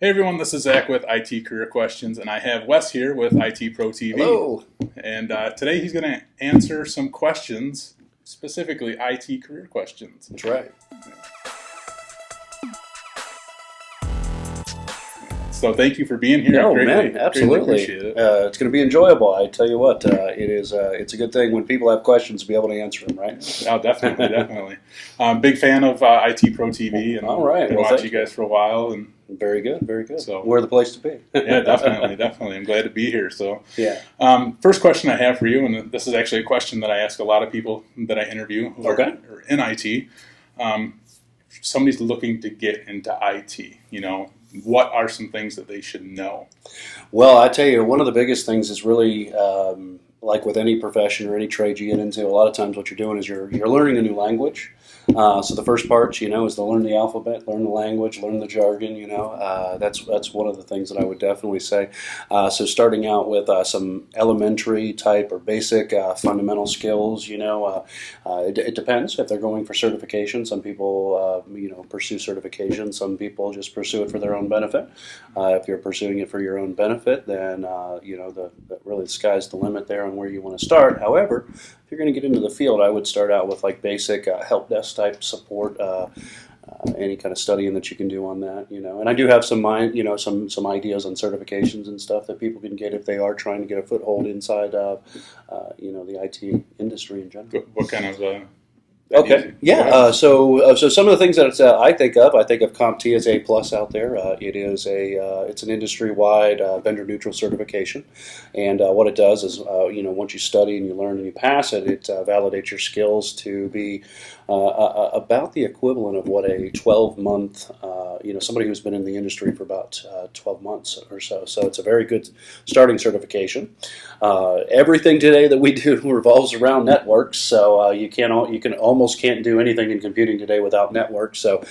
Hey everyone, this is Zach with IT Career Questions, and I have Wes here with ITProTV. Hello. And today he's going to answer some questions, specifically IT career questions. That's right. So thank you for being here. No, Greatly absolutely. appreciate it. It's going to be enjoyable. I tell you what, it's a good thing when people have questions to be able to answer them, right? Oh, definitely, definitely. Big fan of ITProTV, and All right. been Well, watching you guys for a while. And very good, very good. So we're the place to be. yeah, definitely, definitely. I'm glad to be here. So yeah. First question I have for you, and this is actually a question that I ask a lot of people that I interview who are in IT. Somebody's looking to get into IT, what are some things that they should know? Well, I tell you, one of the biggest things is really like with any profession or any trade you get into, a lot of times what you're doing is you're learning a new language. So the first part, is to learn the alphabet, learn the language, learn the jargon. That's one of the things that I would definitely say. So starting out with some elementary type or basic fundamental skills. It depends if they're going for certification. Some people, pursue certification. Some people just pursue it for their own benefit. If you're pursuing it for your own benefit, then really the sky's the limit there on where you want to start. However, if you're going to get into the field, I would start out with like basic help desk type support, any kind of studying that you can do on that, And I do have some some ideas on certifications and stuff that people can get if they are trying to get a foothold inside, the IT industry in general. What kind of? Okay. Yeah. So some of the things that I think of CompTIA as A+ out there. It's an industry-wide vendor-neutral certification, and what it does is, once you study and you learn and you pass it, it validates your skills to be about the equivalent of what a 12-month, somebody who's been in the industry for about 12 months or so. So it's a very good starting certification. Everything today that we do revolves around networks, so you can almost can't do anything in computing today without networks. So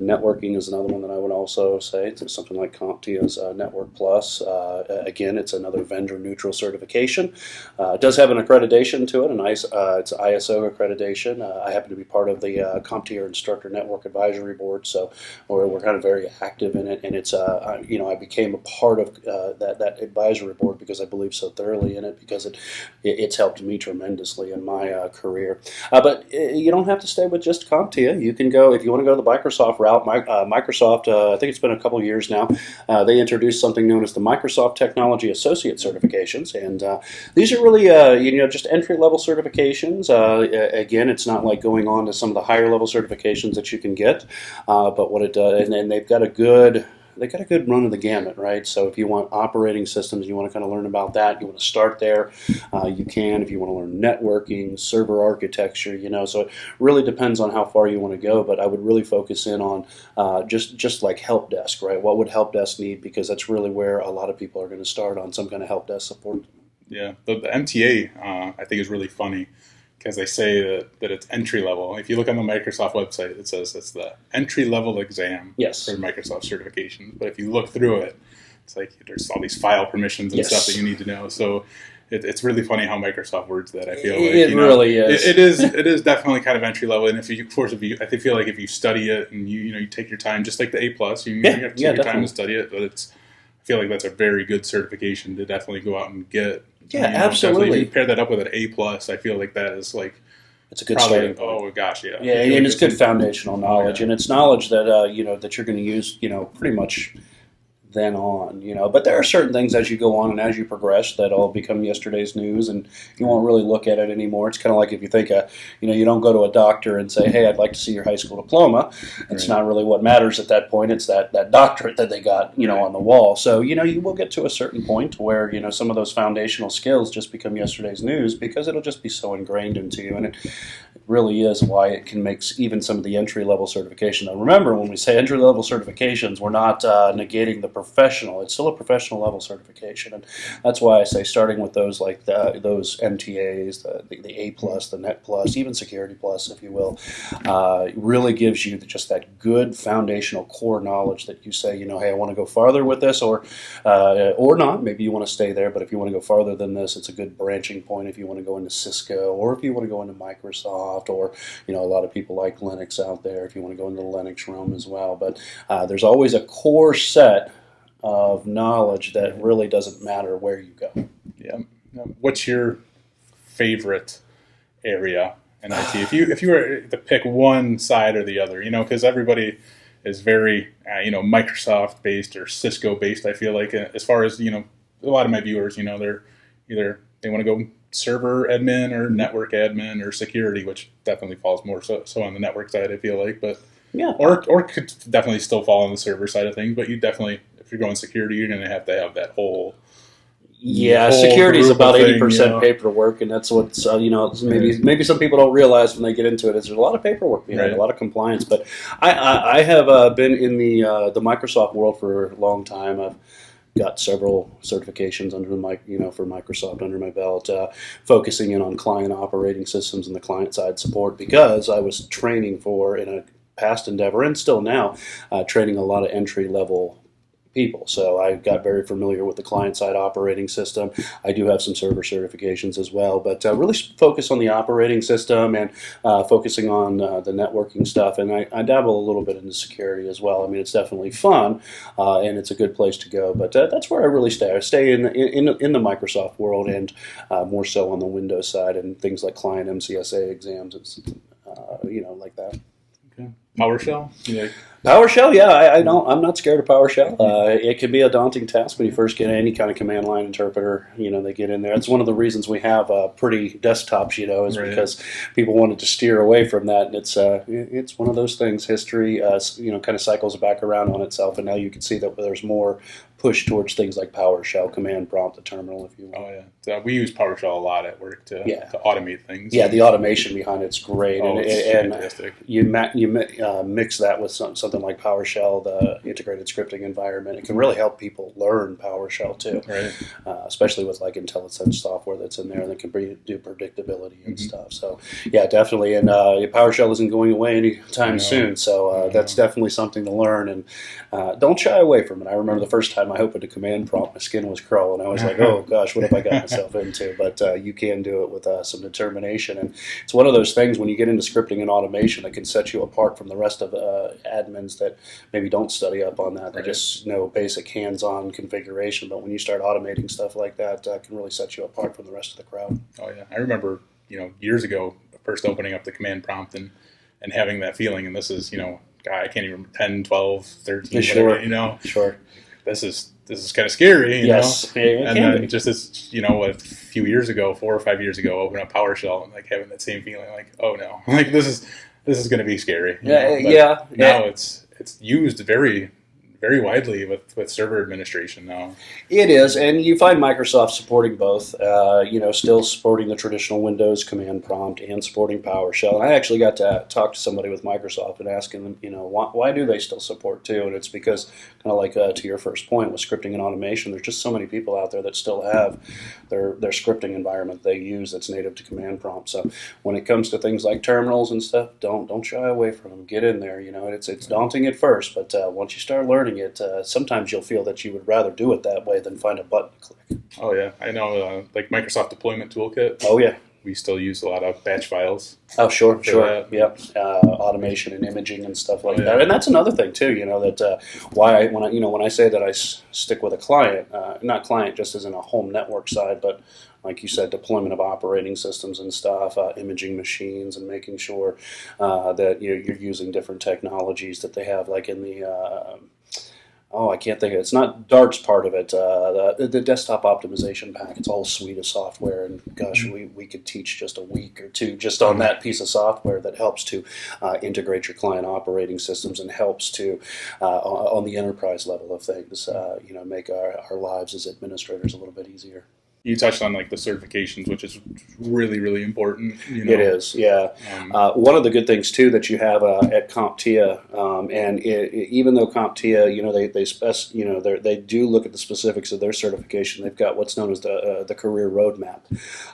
networking is another one that I would also say. It's something like CompTIA's Network Plus. Again, it's another vendor-neutral certification. It does have an accreditation to it, it's ISO accreditation. I happen to be part of the CompTIA Instructor Network Advisory Board, so we're kind of very active in it. And it's, I became a part of that advisory board because I believe so thoroughly in it, because it's helped me tremendously in my career. But you don't have to stay with just CompTIA. You can go, if you want to go to the Microsoft route. Microsoft, I think it's been a couple of years now, they introduced something known as the Microsoft Technology Associate Certifications, and these are really just entry-level certifications. Again, it's not like going on to some of the higher-level certifications that you can get, but what it does, and they've got a good run of the gamut, right? So if you want operating systems, you want to kind of learn about that, you want to start there, you can. If you want to learn networking, server architecture, so it really depends on how far you want to go, but I would really focus in on just like help desk, right? What would help desk need? Because that's really where a lot of people are going to start, on some kind of help desk support. Yeah, the MTA I think is really funny, because they say that it's entry level. If you look on the Microsoft website, it says it's the entry level exam for Microsoft certification. But if you look through it, it's like there's all these file permissions and stuff that you need to know. So it's really funny how Microsoft words that. I feel like it really is. It is definitely kind of entry level. And I feel like if you study it and you take your time, just like the A+, you have to take your time to study it. But I feel like that's a very good certification to definitely go out and get. Yeah, absolutely. If you pair that up with an A+, I feel like that is like it's a good starting point. Oh gosh, yeah. Yeah, and it's good foundational knowledge, and it's knowledge that that you're going to use, pretty much then on, but there are certain things as you go on and as you progress that all become yesterday's news, and you won't really look at it anymore. It's kind of like if you think, you don't go to a doctor and say, hey, I'd like to see your high school diploma. It's not really what matters at that point. It's that doctorate that they got, on the wall. So, you will get to a certain point where, some of those foundational skills just become yesterday's news, because it'll just be so ingrained into you, and it really is why it can make even some of the entry-level certification. Now, remember, when we say entry-level certifications, we're not negating the professional. It's still a professional level certification, and that's why I say starting with those like those MTAs, the A+, the Net Plus, even Security Plus, if you will, really gives you just that good foundational core knowledge that you say, hey, I want to go farther with this, or not. Maybe you want to stay there, but if you want to go farther than this, it's a good branching point. If you want to go into Cisco, or if you want to go into Microsoft, or a lot of people like Linux out there, if you want to go into the Linux realm as well. But there's always a core set of knowledge that really doesn't matter where you go. Yeah. What's your favorite area in IT? If you were to pick one side or the other, because everybody is very Microsoft based or Cisco based. I feel like as far as a lot of my viewers, they're either they want to go server admin or network admin or security, which definitely falls more so on the network side. I feel like, but yeah, or could definitely still fall on the server side of things. But you definitely, if you're going security, you're going to have that whole. Yeah, security is about 80% paperwork, and that's what's maybe some people don't realize when they get into it is there's a lot of paperwork behind it, a lot of compliance. But I have been in the Microsoft world for a long time. I've got several certifications under for Microsoft under my belt, focusing in on client operating systems and the client side support because I was training in a past endeavor and still now training a lot of entry level people. So I got very familiar with the client-side operating system. I do have some server certifications as well, but really focus on the operating system and focusing on the networking stuff. And I dabble a little bit into security as well. I mean, it's definitely fun, and it's a good place to go. But that's where I really stay. I stay in the Microsoft world and more so on the Windows side and things like client MCSA exams, like that. Okay. PowerShell? PowerShell, yeah, I'm not scared of PowerShell. It can be a daunting task when you first get any kind of command line interpreter. They get in there. It's one of the reasons we have pretty desktops. Is because people wanted to steer away from that, and it's one of those things. History, kind of cycles back around on itself, and now you can see that there's more push towards things like PowerShell, command prompt, the terminal, if you will. Oh yeah, we use PowerShell a lot at work to automate things. Yeah, the automation behind it's great, it's fantastic. You mix that with something like PowerShell, the integrated scripting environment. It can really help people learn PowerShell too, right? Especially with like IntelliSense software that's in there that can do predictability and stuff. So yeah, definitely. And PowerShell isn't going away anytime soon, so that's definitely something to learn. And don't shy away from it. I remember the first time I opened a command prompt, my skin was crawling. I was like, oh gosh, what have I got myself into? But you can do it with some determination. And it's one of those things when you get into scripting and automation that can set you apart from the rest of admins that maybe don't study up on that. They just know basic hands-on configuration. But when you start automating stuff like that, can really set you apart from the rest of the crowd. Oh yeah, I remember years ago first opening up the command prompt and having that feeling. And this is God, I can't even remember 10, 12, 13, whatever. Sure. This is kind of scary, yes, and then just as a few years ago, 4 or 5 years ago, open up PowerShell and like having that same feeling, like, oh no, like this is going to be scary. Now it's used very, very widely with server administration now. It is, and you find Microsoft supporting both. Still supporting the traditional Windows command prompt and supporting PowerShell. And I actually got to talk to somebody with Microsoft and asking them, why do they still support too? And it's because, kind of like to your first point with scripting and automation, there's just so many people out there that still have their scripting environment they use that's native to command prompt. So when it comes to things like terminals and stuff, don't shy away from them. Get in there. It's daunting at first, but once you start learning it, sometimes you'll feel that you would rather do it that way than find a button to click. Oh yeah, I know. Like Microsoft Deployment Toolkit. Oh yeah. We still use a lot of batch files. Oh, sure. Yep. Automation and imaging and stuff like that. And that's another thing too. When I say that I stick with a client, not client just as in a home network side, but like you said, deployment of operating systems and stuff, imaging machines, and making sure that you're using different technologies that they have, like in the. I can't think of it. It's not Dart's part of it. The desktop optimization pack. It's a whole suite of software, and gosh, we could teach just a week or two just on that piece of software that helps to integrate your client operating systems and helps to, on the enterprise level of things, make our lives as administrators a little bit easier. You touched on like the certifications, which is really, really important. It is, yeah. One of the good things too that you have at CompTIA, and even though CompTIA, they do look at the specifics of their certification. They've got what's known as the career roadmap,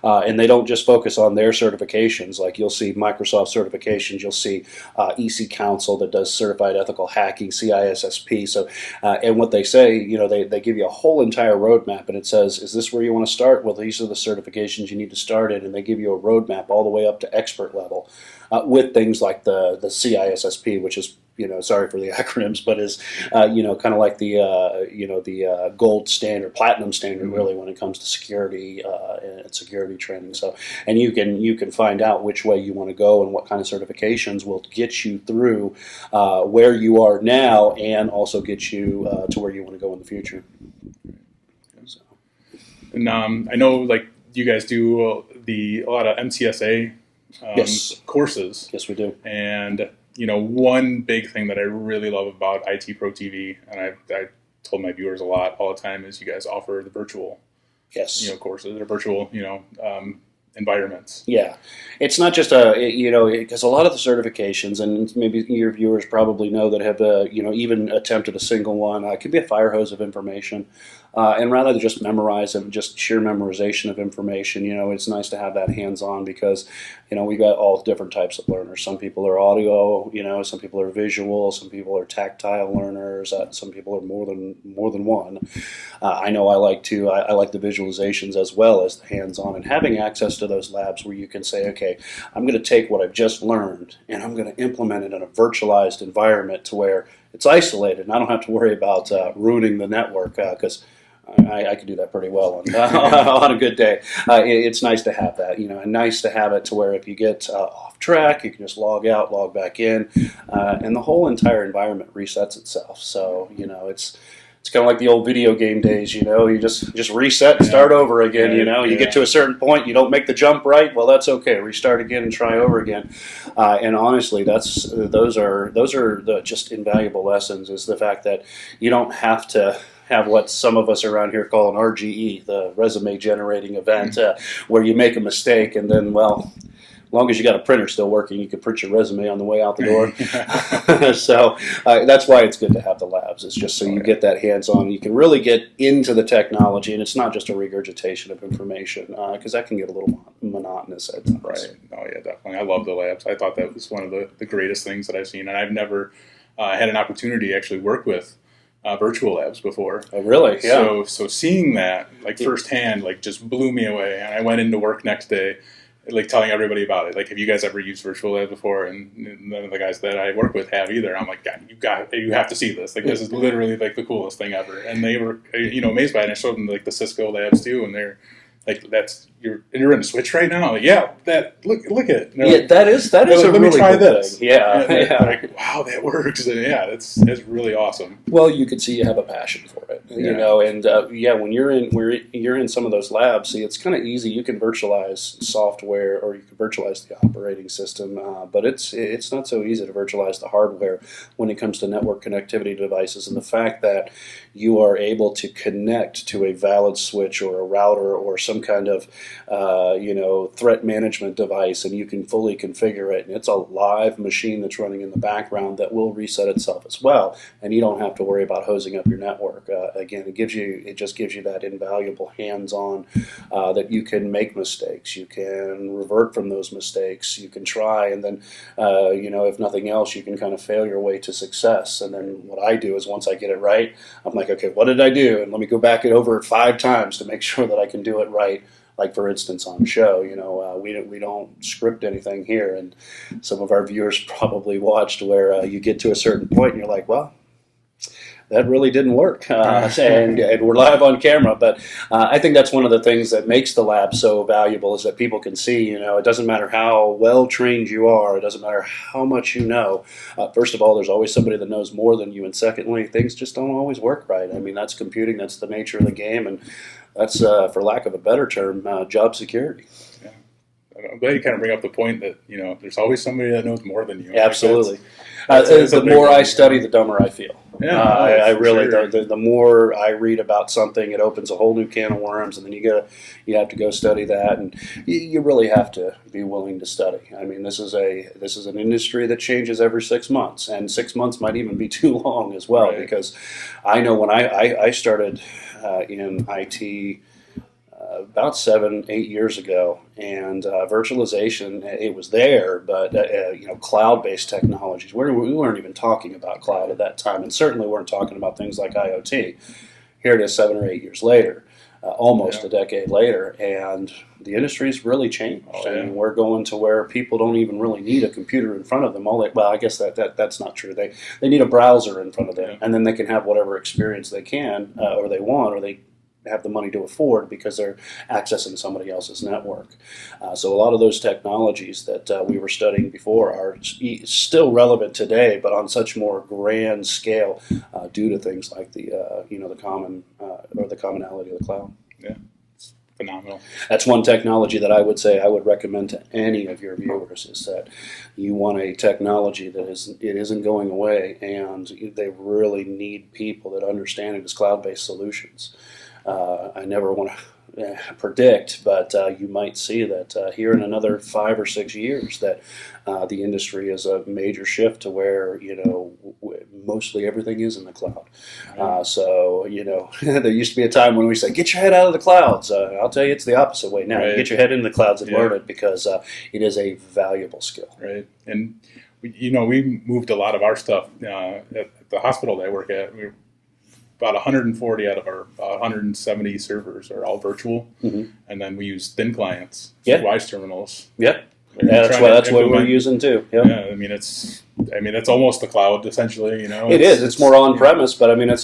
and they don't just focus on their certifications. Like you'll see Microsoft certifications, you'll see EC Council that does certified ethical hacking, CISSP. So, and what they say, they give you a whole entire roadmap, and it says, is this where you want to start? Well, these are the certifications you need to start in, and they give you a roadmap all the way up to expert level with things like the CISSP, which is sorry for the acronyms, but is kind of like the gold standard, platinum standard, really, when it comes to security and security training. So, and you can find out which way you want to go and what kind of certifications will get you through where you are now, and also get you to where you want to go in the future. So. And I know, like, you guys do a lot of MTSA yes. courses. Yes, we do. And one big thing that I really love about ITProTV, and I told my viewers a lot all the time, is you guys offer the virtual, yes, courses or virtual, environments. Yeah, it's not just because a lot of the certifications, and maybe your viewers probably know that have even attempted a single one, it could be a fire hose of information. And rather than just memorize them, just sheer memorization of information, it's nice to have that hands-on, because, we've got all different types of learners. Some people are audio, some people are visual, some people are tactile learners, some people are more than one. I know I like the visualizations as well as the hands-on, and having access to those labs where you can say, okay, I'm going to take what I've just learned and I'm going to implement it in a virtualized environment to where it's isolated, and I don't have to worry about ruining the network, because I could do that pretty well on a good day. It's nice to have that, and nice to have it to where if you get off track, you can just log out, log back in, and the whole entire environment resets itself. So, it's kind of like the old video game days, you just reset and start over again, You get to a certain point, you don't make the jump right, well, that's okay. Restart again and try over again. And honestly, those are the just invaluable lessons, is the fact that you don't have to have what some of us around here call an RGE, the resume generating event, where you make a mistake and then, well, as long as you got a printer still working, you can print your resume on the way out the door. So that's why it's good to have the labs. It's just so you get that hands-on. You can really get into the technology, and it's not just a regurgitation of information, because that can get a little monotonous at times. Right. Oh, yeah, definitely. I love the labs. I thought that was one of the greatest things that I've seen, and I've never had an opportunity to actually work with virtual labs before. Oh, really? Yeah. So seeing that firsthand just blew me away, and I went into work next day telling everybody about it. Have you guys ever used virtual labs before? And none of the guys that I work with have either. I'm like, God, you have to see this. This is literally the coolest thing ever. And they were amazed by it. And I showed them the Cisco labs too, and they're you're in a Switch right now. Yeah, look at it. That is a really cool thing. Yeah. Like, wow, that works. And it's really awesome. Well, you can see you have a passion for it, and when you're in some of those labs, see, it's kind of easy. You can virtualize software, or you can virtualize the operating system, but it's not so easy to virtualize the hardware when it comes to network connectivity devices, and the fact that you are able to connect to a valid switch or a router or some kind of threat management device, and you can fully configure it, and it's a live machine that's running in the background that will reset itself as well, and you don't have to worry about hosing up your network. Again, it just gives you that invaluable hands-on that you can make mistakes, you can revert from those mistakes, you can try, and then if nothing else, you can kind of fail your way to success. And then what I do is, once I get it right, I'm like, okay, what did I do? And let me go back it over 5 times to make sure that I can do it right. Like, for instance, on show, we don't script anything here, and some of our viewers probably watched where you get to a certain point and you're like, well, that really didn't work, and we're live on camera. But I think that's one of the things that makes the lab so valuable, is that people can see, it doesn't matter how well trained you are, it doesn't matter how much you know. First of all, there's always somebody that knows more than you, and secondly, things just don't always work right. I mean, that's computing, that's the nature of the game, and that's, for lack of a better term, job security. Yeah. I'm glad you kind of bring up the point that, there's always somebody that knows more than you. Absolutely. The more I study, the dumber I feel. Yeah, I really, sure. the more I read about something, it opens a whole new can of worms, and then you have to go study that, and you really have to be willing to study. I mean, this is an industry that changes every 6 months, and 6 months might even be too long as well, right. Because I know when I started in IT about 7-8 years ago, and virtualization, it was there, but cloud-based technologies, we weren't even talking about cloud at that time, and certainly weren't talking about things like IoT. Here it is 7 or 8 years later. almost a decade later, and the industry's really changed. Oh, yeah. I mean, we're going to where people don't even really need a computer in front of them. Well, I guess that's not true. They need a browser in front of them, and then they can have whatever experience they can or they want, or they have the money to afford because they're accessing somebody else's network. So a lot of those technologies that we were studying before are still relevant today, but on such more grand scale due to things like the the commonality of the cloud. Yeah, it's phenomenal. That's one technology that I would say I would recommend to any of your viewers, is that you want a technology that isn't going away, and they really need people that understand it as cloud-based solutions. I never want to predict, but you might see that here in another 5 or 6 years that the industry is a major shift to where, mostly everything is in the cloud. So, there used to be a time when we said, get your head out of the clouds. I'll tell you, it's the opposite way now. Right. You get your head in the clouds and learn it, because it is a valuable skill. Right. And, we moved a lot of our stuff at the hospital that I work at. We're about 140 out of our 170 servers are all virtual, and then we use thin clients, WISE terminals. Yeah, that's what we're using too. Yep. Yeah, it's almost the cloud essentially. It is. It's more on premise, but it's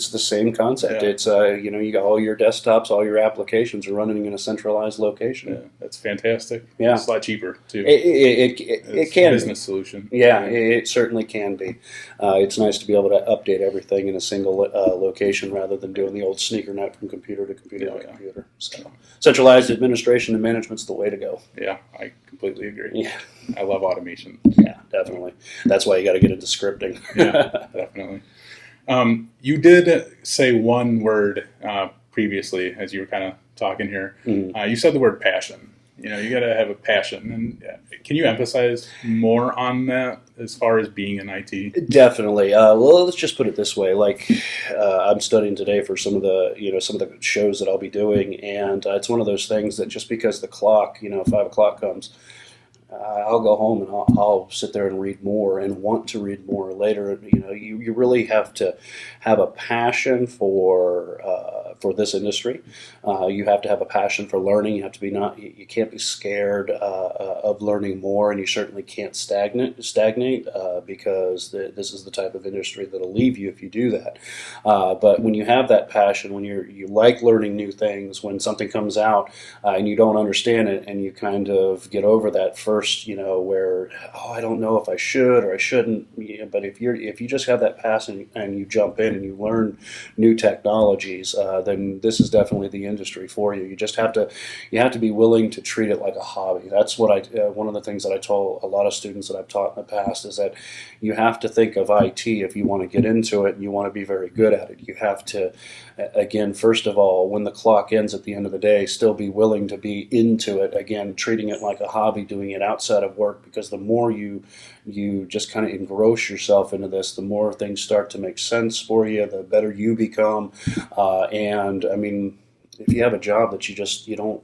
the same concept. Yeah. It's you got all your desktops, all your applications are running in a centralized location. Yeah, that's fantastic. Yeah, it's a lot cheaper too. It can a business solution. Yeah, it certainly can be. It's nice to be able to update everything in a single location rather than doing the old sneaker net from computer to computer to computer. So centralized administration and management's the way to go. Yeah, I completely agree. Yeah, I love automation. Yeah, definitely. That's why you got to get into scripting. Yeah, definitely. You did say one word previously as you were kind of talking here. You said the word passion. You got to have a passion. And can you emphasize more on that as far as being in IT? Definitely. Well, let's just put it this way. Like, I'm studying today for some of the shows that I'll be doing, and it's one of those things that just because the clock, 5 o'clock comes, I'll go home and I'll sit there and read more and want to read more later. You really have to have a passion for this industry. You have to have a passion for learning. You have to be you can't be scared of learning more, and you certainly can't stagnate because this is the type of industry that'll leave you if you do that. But when you have that passion, when you like learning new things, when something comes out and you don't understand it, and you kind of get over that first, where I don't know if I should or I shouldn't. But if you just have that passion and you jump in and you learn new technologies, then this is definitely the industry for you. You just have to be willing to treat it like a hobby. That's what one of the things that I tell a lot of students that I've taught in the past is that you have to think of IT if you want to get into it and you want to be very good at it. You have to, again, first of all, when the clock ends at the end of the day, still be willing to be into it. Again, treating it like a hobby, doing it outside of work, because the more you just kind of engross yourself into this, the more things start to make sense for you, the better you become. And I mean, if you have a job that you don't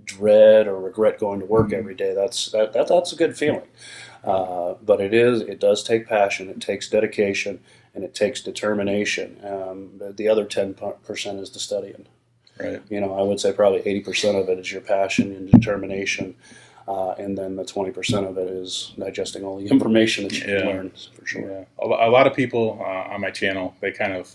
dread or regret going to work every day, that's a good feeling. But it does take passion, it takes dedication, and it takes determination. The other 10% is the studying. Right. I would say probably 80% of it is your passion and determination. And then the 20% of it is digesting all the information that you can learn, for sure. Yeah. A lot of people on my channel, they kind of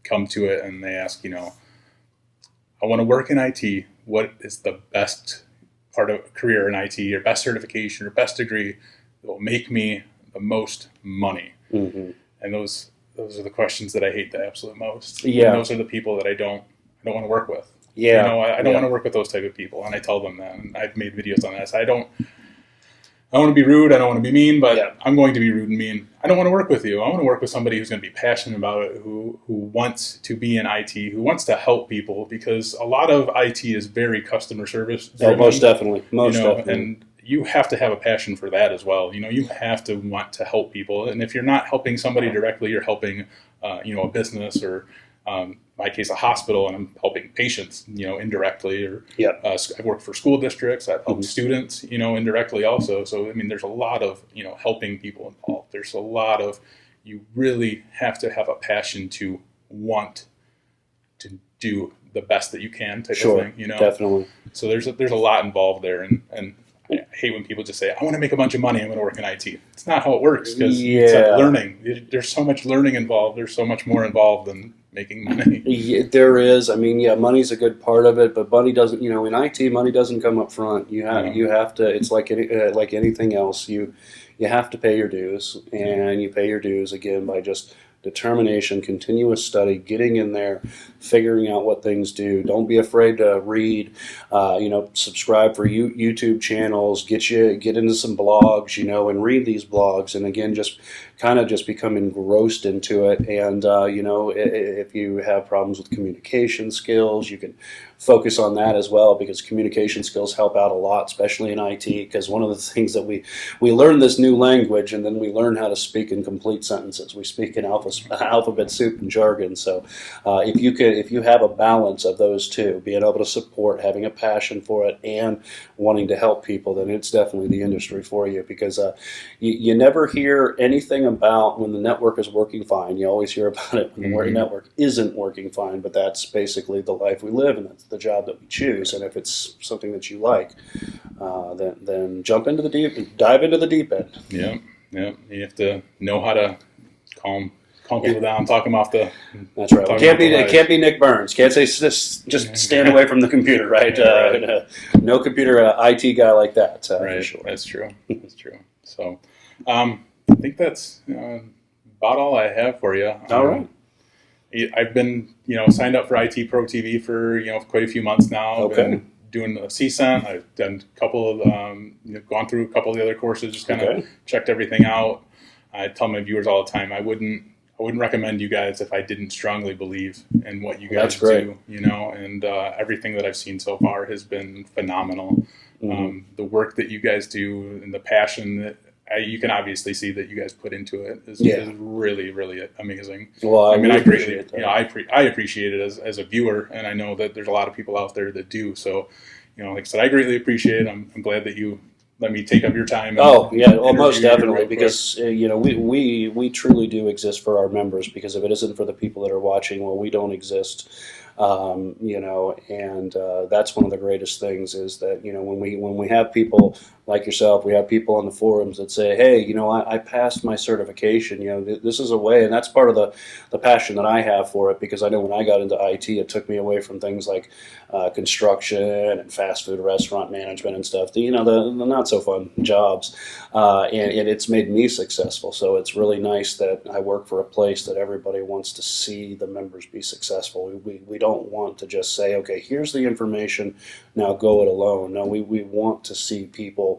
come to it and they ask, I want to work in IT. What is the best part of a career in IT, or best certification, or best degree that will make me the most money? Mm-hmm. And those are the questions that I hate the absolute most. Yeah. And those are the people that I don't want to work with. Yeah. I don't want to work with those type of people, and I tell them that. And I've made videos on that. So I want to be rude. I don't want to be mean, but I'm going to be rude and mean. I don't want to work with you. I want to work with somebody who's going to be passionate about it, who wants to be in IT, who wants to help people, because a lot of IT is very customer service driven. Oh, most definitely. Definitely. And you have to have a passion for that as well. You have to want to help people. And if you're not helping somebody directly, you're helping a business, or my case, a hospital, and I'm helping patients, indirectly. Or I've worked for school districts. I've helped students, indirectly also. So, there's a lot of, helping people involved. There's a lot of, you really have to have a passion to want to do the best that you can type Sure, of thing, you know? Definitely. So there's a lot involved there, and I hate when people just say, I want to make a bunch of money, I'm going to work in IT. It's not how it works, because it's like learning. There's so much learning involved. There's so much more involved than making money. Yeah, there is. I mean, money's a good part of it, but money doesn't, in IT, money doesn't come up front. You have to, it's like anything else. You have to pay your dues, and you pay your dues again by just determination, continuous study, getting in there, figuring out what things do. Don't be afraid to read, subscribe for YouTube channels, get into some blogs, and read these blogs. And again, just become engrossed into it. And, if you have problems with communication skills, you can focus on that as well, because communication skills help out a lot, especially in IT, because one of the things that we learn this new language, and then we learn how to speak in complete sentences. We speak in alphabet soup and jargon. So if you have a balance of those two, being able to support, having a passion for it, and wanting to help people, then it's definitely the industry for you, because you never hear anything about when the network is working fine. You always hear about it when the network isn't working fine, but that's basically the life we live, and that's the job that we choose. And if it's something that you like, then dive into the deep end. Yeah. You have to know how to calm people down, talk them off the. That's right. It can't be Nick Burns. Can't say just stand away from the computer, right? Right. No computer IT guy like that. Right. Sure. That's true. That's true. So, I think that's about all I have for you. All right. I've been, signed up for ITProTV for, quite a few months now. Okay. I've been doing a CSENT. I've done a couple of, gone through a couple of the other courses, just kind of checked everything out. I tell my viewers all the time, I wouldn't recommend you guys if I didn't strongly believe in what you guys do, and everything that I've seen so far has been phenomenal. The work that you guys do and the passion that you can obviously see that you guys put into it is really, really amazing. Well, I greatly, I appreciate it as a viewer, and I know that there's a lot of people out there that do. So, like I said, I greatly appreciate it. I'm glad that you let me take up your time. Most definitely, because we truly do exist for our members. Because if it isn't for the people that are watching, well, we don't exist. And that's one of the greatest things is that, when we have people like yourself, we have people on the forums that say, hey, I passed my certification, this is a way, and that's part of the passion that I have for it, because I know when I got into IT, it took me away from things like construction and fast food restaurant management and stuff, the not so fun jobs, and it's made me successful. So it's really nice that I work for a place that everybody wants to see the members be successful. We don't want to just say, okay, here's the information, now go it alone. No, we want to see people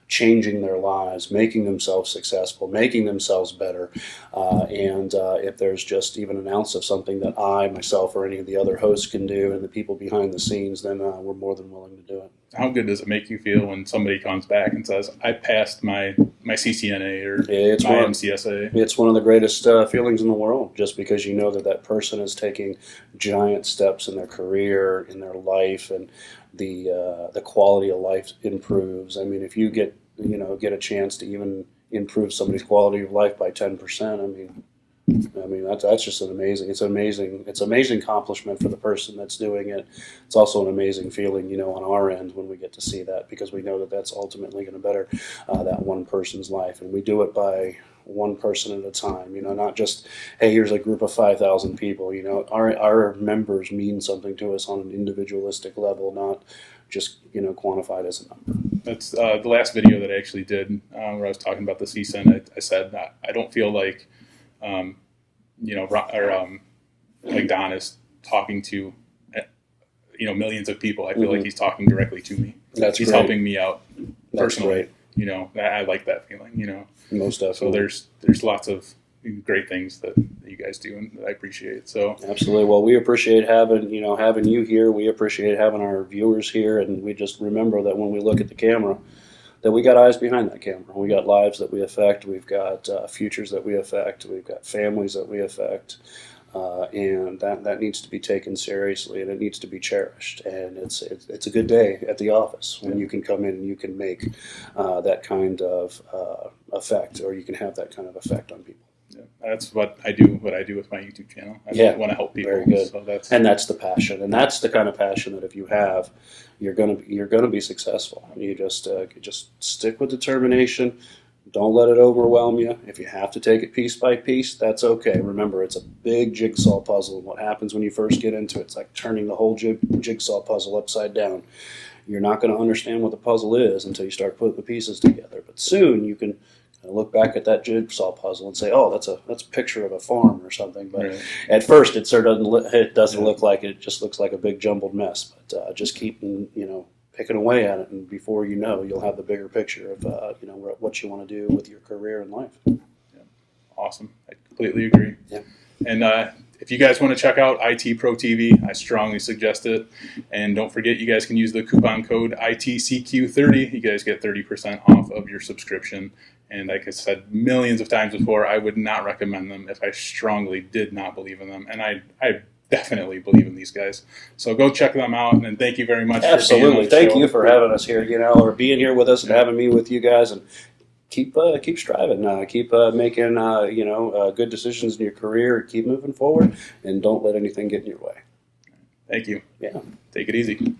changing their lives, making themselves successful, making themselves better. And if there's just even an ounce of something that I, myself, or any of the other hosts can do, and the people behind the scenes, then we're more than willing to do it. How good does it make you feel when somebody comes back and says, I passed my CCNA or my MCSA? It's one of the greatest feelings in the world, just because you know that person is taking giant steps in their career, in their life, and the quality of life improves. I mean, if you get a chance to even improve somebody's quality of life by 10%, I mean that's just it's an amazing accomplishment for the person that's doing it. It's also an amazing feeling, on our end when we get to see that, because we know that that's ultimately going to better that one person's life, and we do it by one person at a time. Not just, hey, here's a group of 5,000 people. Our members mean something to us on an individualistic level, not just quantified as a number. That's the last video that I actually did where I was talking about the CSEN. I said that I don't feel like like Don is talking to millions of people. I feel like he's talking directly to me. He's helping me out personally. I like that feeling. Most definitely. So there's lots of great things that you guys do and that I appreciate. So absolutely. Well, we appreciate having you here. We appreciate having our viewers here, and we just remember that when we look at the camera, that we got eyes behind that camera. We got lives that we affect. We've got futures that we affect. We've got families that we affect. And that needs to be taken seriously, and it needs to be cherished. And it's a good day at the office when you can come in and you can make that kind of effect, or you can have that kind of effect on people. That's what I do. What I do with my YouTube channel. I want to help people. Very good. So that's the passion, and that's the kind of passion that if you have, you're gonna be successful. You just stick with determination. Don't let it overwhelm you. If you have to take it piece by piece, that's okay. Remember, it's a big jigsaw puzzle. And what happens when you first get into it, it's like turning the whole jigsaw puzzle upside down. You're not going to understand what the puzzle is until you start putting the pieces together. But soon you can look back at that jigsaw puzzle and say, "Oh, that's a picture of a farm or something." But at first, it sort of doesn't look like it. It just looks like a big jumbled mess. But just keep picking away at it, and before you know, you'll have the bigger picture of what you want to do with your career and life. Yeah. Awesome. I completely agree. Yeah. And if you guys want to check out ITProTV, I strongly suggest it. And don't forget, you guys can use the coupon code ITCQ30. You guys get 30% off of your subscription. And like I said millions of times before, I would not recommend them if I strongly did not believe in them. And I definitely believe in these guys. So go check them out, and thank you very much. Absolutely. Thank you for having us here, or being here with us and having me with you guys, and keep striving, keep making good decisions in your career, keep moving forward, and don't let anything get in your way. Thank you. Yeah. Take it easy.